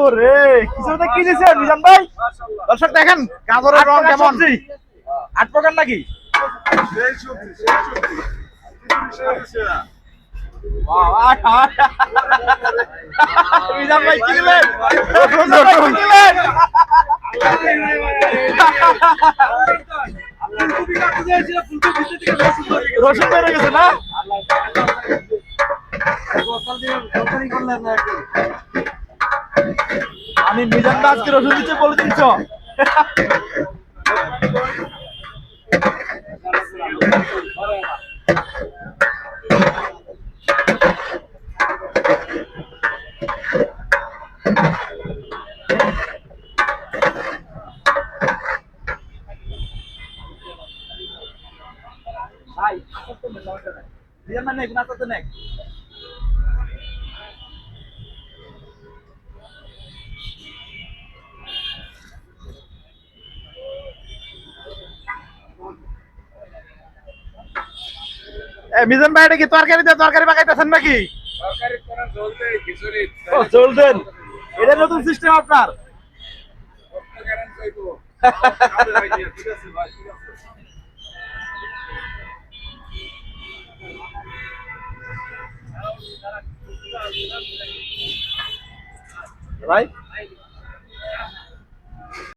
ওরে কিছু তো কি দিছেন মিজান ভাই? দর্শক দেখেন গাজরের রং কেমন, 8 প্রকার নাকি? মিজান ভাই কি দিলেন? রসুন বেড়ে গেছে না? আমি মিজান দা আজকে রসুন দিচ্ছে বলে দিচ্ছ। ভাই মিজান মানে গুনা করতে নেক। মিজান ভাই এটা কি তরকারি দিয়ে তরকারি পাকাইতেছেন নাকি? তরকারি কোন ঝোল দেই খিচুড়ি। ও ঝোল দেন, এটা নতুন সিস্টেম আপনার। গ্যারান্টি চাইবো। খাবে ভাই দিয়া, ঠিক আছে ভাই, ঠিক আছে। ভাই